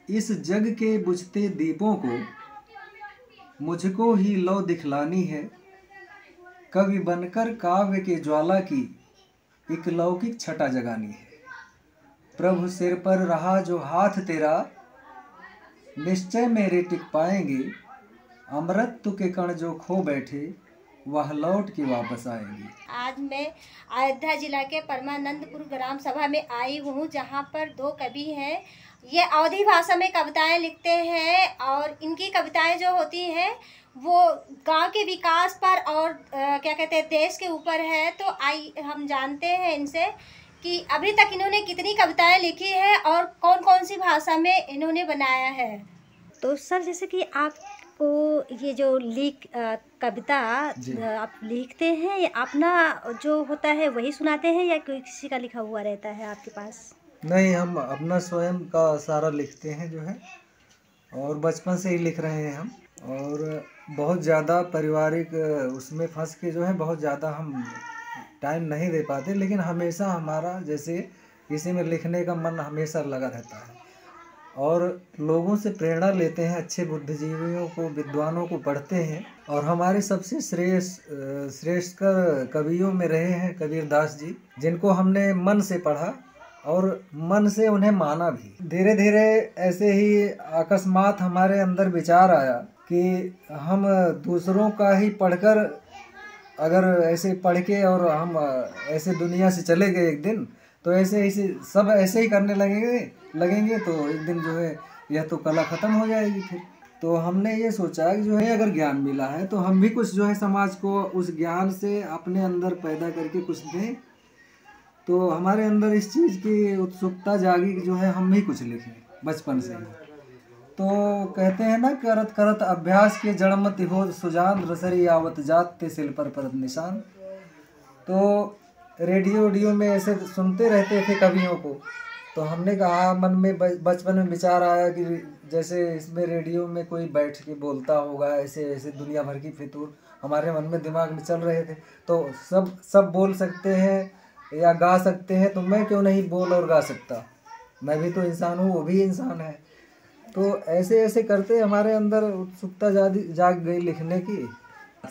इस जग के बुझते दीपों को मुझको ही लौ दिखलानी है। कवि बनकर काव्य के ज्वाला की एक लौकिक छटा जगानी है। प्रभु सिर पर रहा जो हाथ तेरा, निश्चय मेरे टिक पाएंगे। अमृत के कण जो खो बैठे, वह लौट के वापस आएंगे। आज मैं अयोध्या जिला के परमानंदपुर ग्राम सभा में आई हूँ, जहाँ पर दो कवि हैं। ये अवधी भाषा में कविताएं लिखते हैं और इनकी कविताएं जो होती हैं वो गांव के विकास पर और क्या कहते हैं देश के ऊपर है। तो आई हम जानते हैं इनसे कि अभी तक इन्होंने कितनी कविताएं लिखी है और कौन कौन सी भाषा में इन्होंने बनाया है। तो सर, जैसे कि आपको ये जो कविता आप लिखते हैं, या अपना जो होता है वही सुनाते हैं या कोई किसी का लिखा हुआ रहता है आपके पास? नहीं, हम अपना स्वयं का सारा लिखते हैं जो है, और बचपन से ही लिख रहे हैं हम। और बहुत ज़्यादा पारिवारिक उसमें फंस के जो है बहुत ज़्यादा हम टाइम नहीं दे पाते, लेकिन हमेशा हमारा जैसे किसी में लिखने का मन हमेशा लगा रहता है। और लोगों से प्रेरणा लेते हैं, अच्छे बुद्धिजीवियों को, विद्वानों को पढ़ते हैं। और हमारे सबसे श्रेष्ठ कवियों में रहे हैं कबीरदास जी, जिनको हमने मन से पढ़ा और मन से उन्हें माना भी। धीरे धीरे ऐसे ही अकस्मात हमारे अंदर विचार आया कि हम दूसरों का ही पढ़कर, अगर ऐसे पढ़ के और हम ऐसे दुनिया से चले गए एक दिन, तो ऐसे सब ऐसे ही करने लगेंगे तो एक दिन जो है यह तो कला ख़त्म हो जाएगी। फिर तो हमने ये सोचा कि जो है अगर ज्ञान मिला है तो हम भी कुछ जो है समाज को उस ज्ञान से अपने अंदर पैदा करके कुछ दें। तो हमारे अंदर इस चीज़ की उत्सुकता जागी कि जो है हम भी कुछ लिखें बचपन से ही। तो कहते हैं ना, करत करत अभ्यास के जड़मति हो सुजान, रसरी आवत जात ते सिल पर परत निशान। तो रेडियो में ऐसे सुनते रहते थे कवियों को। तो हमने कहा, मन में बचपन में विचार आया कि जैसे इसमें रेडियो में कोई बैठ के बोलता होगा, ऐसे ऐसे दुनिया भर की फितूर हमारे मन में दिमाग में चल रहे थे। तो सब बोल सकते हैं या गा सकते हैं, तो मैं क्यों नहीं बोल और गा सकता? मैं भी तो इंसान हूँ, वो भी इंसान है। तो ऐसे ऐसे करते हमारे अंदर उत्सुकता जाग गई लिखने की।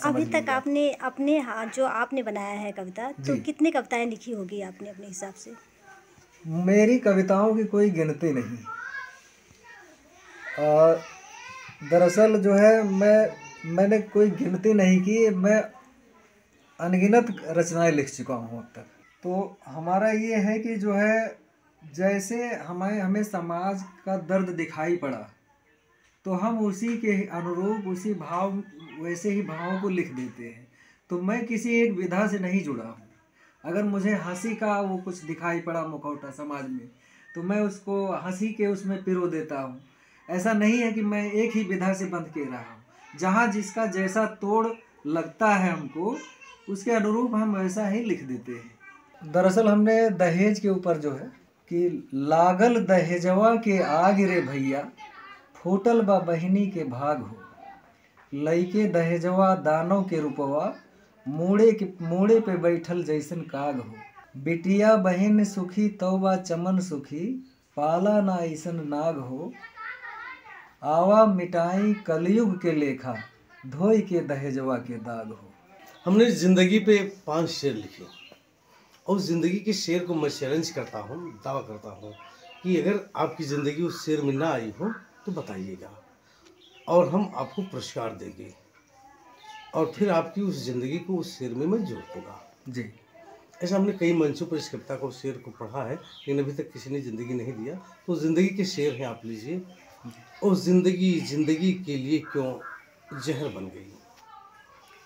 अभी तक आपने अपने जो आपने बनाया है कविता, तो कितनी कविताएं लिखी होगी आपने अपने हिसाब से? मेरी कविताओं की कोई गिनती नहीं। और दरअसल जो है मैंने कोई गिनती नहीं की, मैं अनगिनत रचनाएं लिख चुका हूँ अब तक। तो हमारा ये है कि जो है जैसे हमें समाज का दर्द दिखाई पड़ा, तो हम उसी के अनुरूप वैसे ही भावों को लिख देते हैं। तो मैं किसी एक विधा से नहीं जुड़ा हूँ। अगर मुझे हंसी का वो कुछ दिखाई पड़ा मुखौटा समाज में, तो मैं उसको हंसी के उसमें पिरो देता हूँ। ऐसा नहीं है कि मैं एक ही विधा से बंध के रहा हूँ। जहाँ जिसका जैसा तोड़ लगता है हमको, उसके अनुरूप हम वैसा ही लिख देते हैं। दरअसल हमने दहेज के ऊपर जो है कि लागल दहेजवा के आग रे भैया, फूटल बा बहिनी के भाग हो। लइके दहेजवा दानव के रूपवा, मूड़े पे बैठल जैसन काग हो। बिटिया बहिन सुखी तौबा चमन सुखी, पाला ना ऐसन नाग हो। आवा मिटाई कलयुग के लेखा, धोई के दहेजवा के दाग हो। हमने ज़िंदगी पे 5 शेर लिखे, और ज़िंदगी के शेर को मैं चैलेंज करता हूँ, दावा करता हूँ कि अगर आपकी ज़िंदगी उस शेर में ना आई हो तो बताइएगा, और हम आपको पुरस्कार देंगे, और फिर आपकी उस ज़िंदगी को उस शेर में मैं जोड़ दूँगा जी। ऐसा हमने कई मंचों पर इस कविता को, शेर को पढ़ा है, लेकिन अभी तक किसी ने ज़िंदगी नहीं दिया। तो ज़िंदगी के शेर हैं, आप लीजिए। ओ ज़िंदगी के लिए क्यों जहर बन गई,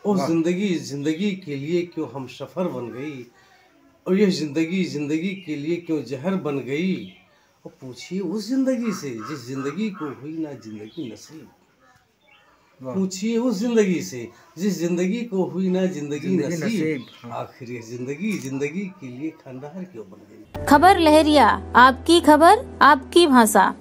ओ ज़िंदगी के लिए क्यों हम सफ़र बन गई, और यह ज़िंदगी के लिए क्यों जहर बन गई। और पूछिए उस ज़िंदगी से जिस ज़िंदगी को हुई ना ज़िंदगी नसीब, पूछिए उस ज़िंदगी से जिस ज़िंदगी को हुई ना ज़िंदगी नसीब। आखिर ये ज़िंदगी के लिए खंडहर क्यों बन गई। खबर लहरिया, आपकी खबर आपकी भाषा।